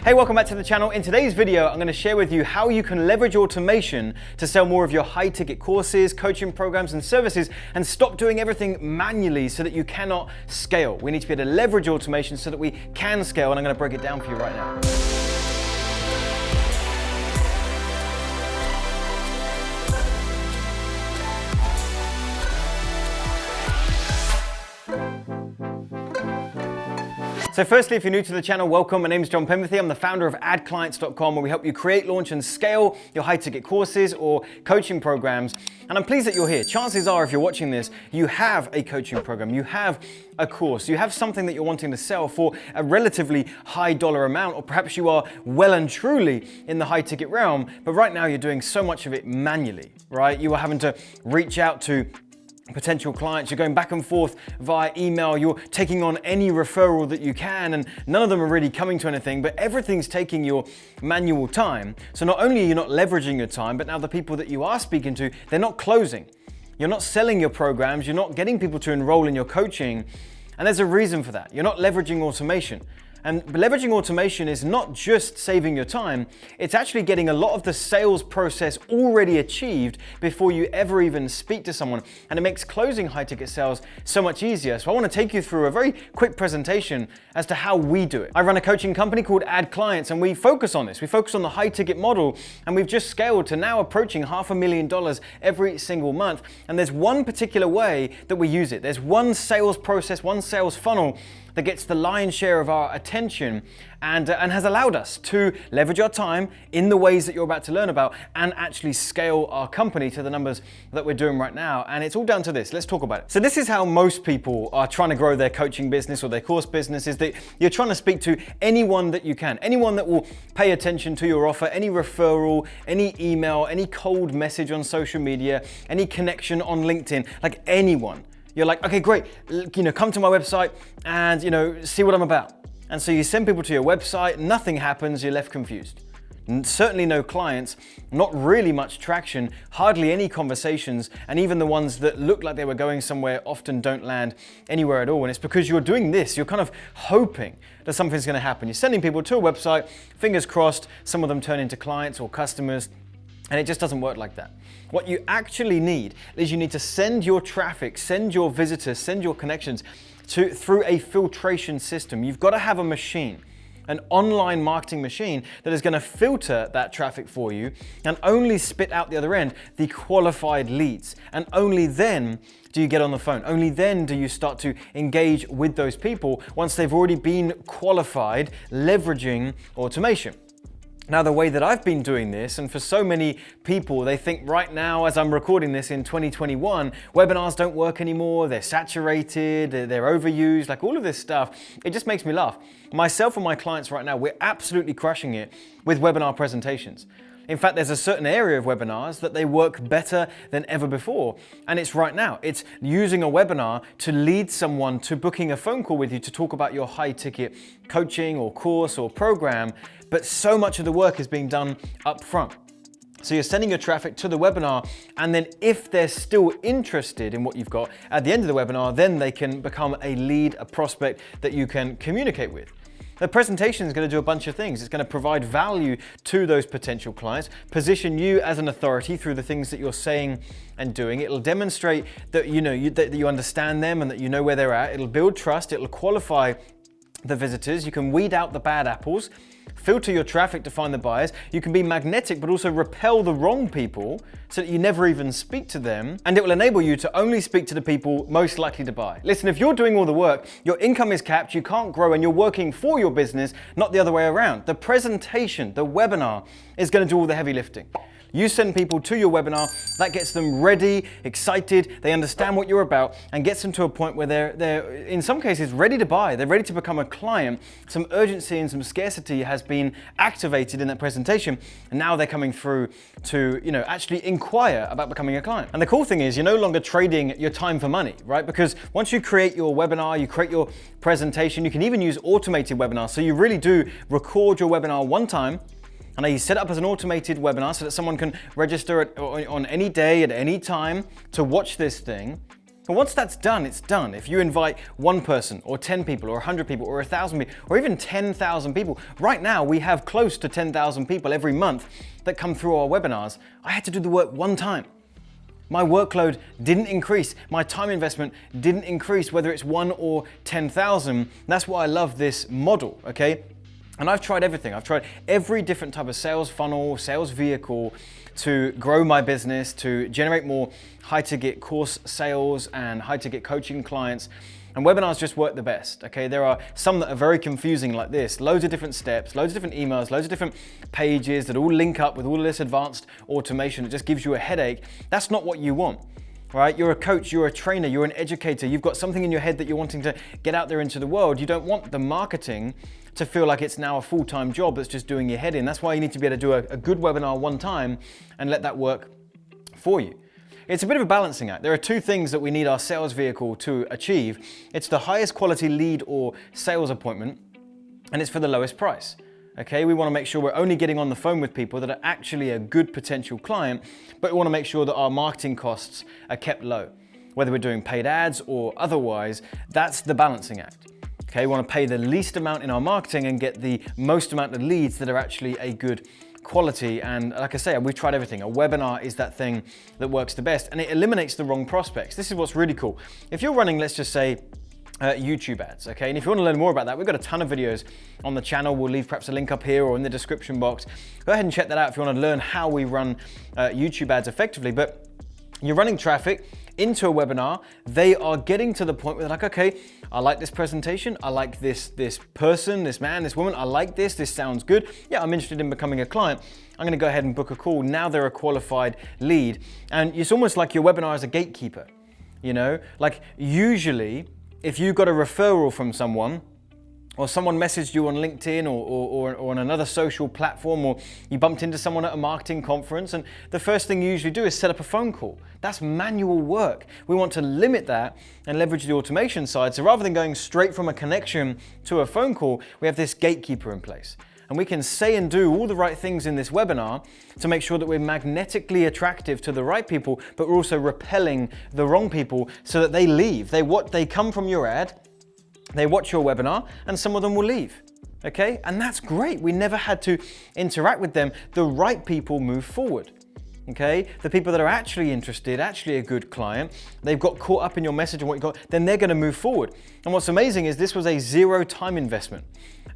Hey, welcome back to the channel. In today's video, I'm going to share with you how you can leverage automation to sell more of your high ticket courses, coaching programs and services and stop doing everything manually so that you cannot scale. We need to be able to leverage automation so that we can scale, and I'm going to break it down for you right now. So firstly, if you're new to the channel, welcome. My name is John Penberthy. I'm the founder of AdClients.com, where we help you create, launch, and scale your high-ticket courses or coaching programs. And I'm pleased that you're here. Chances are, if you're watching this, you have a coaching program, you have a course, you have something that you're wanting to sell for a relatively high dollar amount, or perhaps you are well and truly in the high-ticket realm, but right now you're doing so much of it manually, right? You are having to reach out to potential clients, you're going back and forth via email, you're taking on any referral that you can, and none of them are really coming to anything, but everything's taking your manual time. So not only are you not leveraging your time, but now the people that you are speaking to, they're not closing. You're not selling your programs, you're not getting people to enroll in your coaching, and there's a reason for that. You're not leveraging automation. And leveraging automation is not just saving your time, it's actually getting a lot of the sales process already achieved before you ever even speak to someone. And it makes closing high ticket sales so much easier. So I want to take you through a very quick presentation as to how we do it. I run a coaching company called AdClients, and we focus on this. We focus on the high ticket model, and we've just scaled to now approaching $500,000 every single month. And there's one particular way that we use it. There's one sales process, one sales funnel that gets the lion's share of our attention and has allowed us to leverage our time in the ways that you're about to learn about and actually scale our company to the numbers that we're doing right now. And it's all down to this. Let's talk about it. So this is how most people are trying to grow their coaching business or their course business, is that you're trying to speak to anyone that you can, anyone that will pay attention to your offer, any referral, any email, any cold message on social media, any connection on LinkedIn, like anyone. You're like, okay, great, come to my website and, see what I'm about. And so you send people to your website, nothing happens, you're left confused. Certainly no clients, not really much traction, hardly any conversations, and even the ones that look like they were going somewhere often don't land anywhere at all. And it's because you're doing this, you're kind of hoping that something's gonna happen. You're sending people to a website, fingers crossed, some of them turn into clients or customers, and it just doesn't work like that. What you actually need is you need to send your traffic, send your visitors, send your connections through a filtration system. You've got to have a machine, an online marketing machine that is going to filter that traffic for you and only spit out the other end the qualified leads. And only then do you get on the phone. Only then do you start to engage with those people once they've already been qualified, leveraging automation. Now, the way that I've been doing this, and for so many people, they think right now, as I'm recording this in 2021, webinars don't work anymore, they're saturated, they're overused, like all of this stuff. It just makes me laugh. Myself and my clients right now, we're absolutely crushing it with webinar presentations. In fact, there's a certain area of webinars that they work better than ever before. And it's right now. It's using a webinar to lead someone to booking a phone call with you to talk about your high ticket coaching or course or program. But so much of the work is being done up front. So you're sending your traffic to the webinar, and then if they're still interested in what you've got at the end of the webinar, then they can become a lead, a prospect that you can communicate with. The presentation is going to do a bunch of things. It's going to provide value to those potential clients, position you as an authority through the things that you're saying and doing. It'll demonstrate that that you understand them and that you know where they're at. It'll build trust. It'll qualify the visitors. You can weed out the bad apples, filter your traffic to find the buyers. You can be magnetic, but also repel the wrong people so that you never even speak to them. And it will enable you to only speak to the people most likely to buy. Listen, if you're doing all the work, your income is capped, you can't grow, and you're working for your business, not the other way around. The presentation, the webinar, is going to do all the heavy lifting. You send people to your webinar, that gets them ready, excited, they understand what you're about, and gets them to a point where they're in some cases ready to buy, they're ready to become a client. Some urgency and some scarcity has been activated in that presentation, and now they're coming through to actually inquire about becoming a client. And the cool thing is you're no longer trading your time for money, right? Because once you create your webinar, you create your presentation, you can even use automated webinars. So you really do record your webinar one time, and you set it up as an automated webinar so that someone can register on any day at any time to watch this thing. And once that's done, it's done. If you invite one person or 10 people or 100 people or 1,000 people or even 10,000 people, right now we have close to 10,000 people every month that come through our webinars. I had to do the work one time. My workload didn't increase. My time investment didn't increase, whether it's 1 or 10,000. That's why I love this model, okay? And I've tried everything. I've tried every different type of sales funnel, sales vehicle to grow my business, to generate more high-ticket course sales and high-ticket coaching clients. And webinars just work the best, okay? There are some that are very confusing like this. Loads of different steps, loads of different emails, loads of different pages that all link up with all this advanced automation. It just gives you a headache. That's not what you want, right? You're a coach, you're a trainer, you're an educator. You've got something in your head that you're wanting to get out there into the world. You don't want the marketing to feel like it's now a full-time job that's just doing your head in. That's why you need to be able to do a good webinar one time and let that work for you. It's a bit of a balancing act. There are two things that we need our sales vehicle to achieve. It's the highest quality lead or sales appointment, and it's for the lowest price. Okay, we want to make sure we're only getting on the phone with people that are actually a good potential client, but we want to make sure that our marketing costs are kept low. Whether we're doing paid ads or otherwise, that's the balancing act. Okay, we want to pay the least amount in our marketing and get the most amount of leads that are actually a good quality. And like I say, we've tried everything. A webinar is that thing that works the best, and it eliminates the wrong prospects. This is what's really cool. If you're running, let's just say, YouTube ads, okay? And if you want to learn more about that, we've got a ton of videos on the channel. We'll leave perhaps a link up here or in the description box. Go ahead and check that out if you want to learn how we run YouTube ads effectively. But you're running traffic into a webinar, they are getting to the point where they're like, okay, I like this presentation, I like this person, this man, this woman, I like this sounds good. Yeah, I'm interested in becoming a client. I'm gonna go ahead and book a call. Now they're a qualified lead. And it's almost like your webinar is a gatekeeper, you know? Like usually, if you got a referral from someone, or someone messaged you on LinkedIn or on another social platform, or you bumped into someone at a marketing conference, and the first thing you usually do is set up a phone call. That's manual work. We want to limit that and leverage the automation side. So rather than going straight from a connection to a phone call, we have this gatekeeper in place. And we can say and do all the right things in this webinar to make sure that we're magnetically attractive to the right people, but we're also repelling the wrong people so that they leave. They come from your ad, they watch your webinar, and some of them will leave, okay? And that's great. We never had to interact with them. The right people move forward, okay? The people that are actually interested, actually a good client, they've got caught up in your message and what you got, then they're gonna move forward. And what's amazing is this was a zero time investment,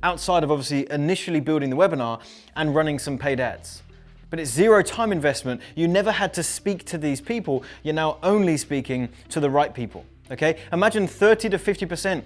outside of obviously initially building the webinar and running some paid ads. But it's zero time investment. You never had to speak to these people. You're now only speaking to the right people, okay? Imagine 30 to 50%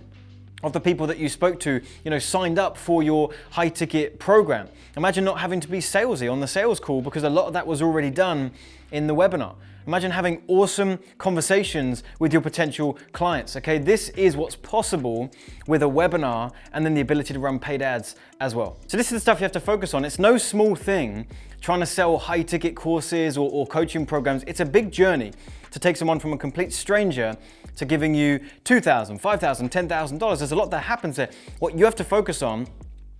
of the people that you spoke to, signed up for your high ticket program. Imagine not having to be salesy on the sales call because a lot of that was already done in the webinar. Imagine having awesome conversations with your potential clients, okay? This is what's possible with a webinar and then the ability to run paid ads as well. So this is the stuff you have to focus on. It's no small thing trying to sell high ticket courses or coaching programs. It's a big journey to take someone from a complete stranger to giving you $2,000, $5,000, $10,000. There's a lot that happens there. What you have to focus on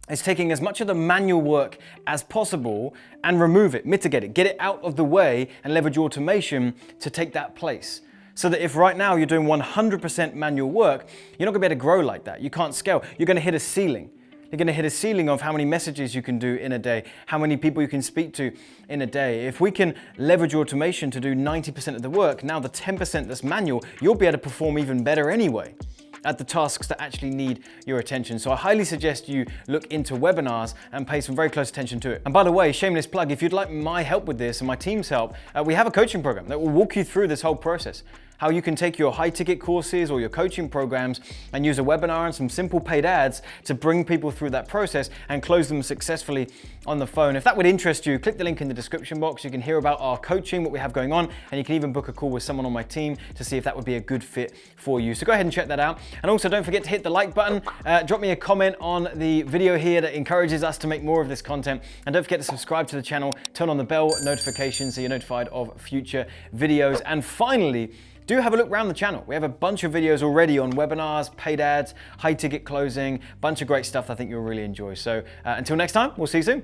is taking as much of the manual work as possible and remove it, mitigate it, get it out of the way and leverage automation to take that place. So that if right now you're doing 100% manual work, you're not gonna be able to grow like that. You can't scale. You're gonna hit a ceiling. You're gonna hit a ceiling of how many messages you can do in a day, how many people you can speak to in a day. If we can leverage automation to do 90% of the work, now the 10% that's manual, you'll be able to perform even better anyway at the tasks that actually need your attention. So I highly suggest you look into webinars and pay some very close attention to it. And by the way, shameless plug, if you'd like my help with this and my team's help, we have a coaching program that will walk you through this whole process. How you can take your high ticket courses or your coaching programs and use a webinar and some simple paid ads to bring people through that process and close them successfully on the phone. If that would interest you, click the link in the description box. You can hear about our coaching, what we have going on, and you can even book a call with someone on my team to see if that would be a good fit for you. So go ahead and check that out. And also don't forget to hit the like button. Drop me a comment on the video here that encourages us to make more of this content. And don't forget to subscribe to the channel, turn on the bell notifications so you're notified of future videos. And finally, do have a look around the channel. We have a bunch of videos already on webinars, paid ads, high ticket closing, bunch of great stuff I think you'll really enjoy. So until next time, we'll see you soon.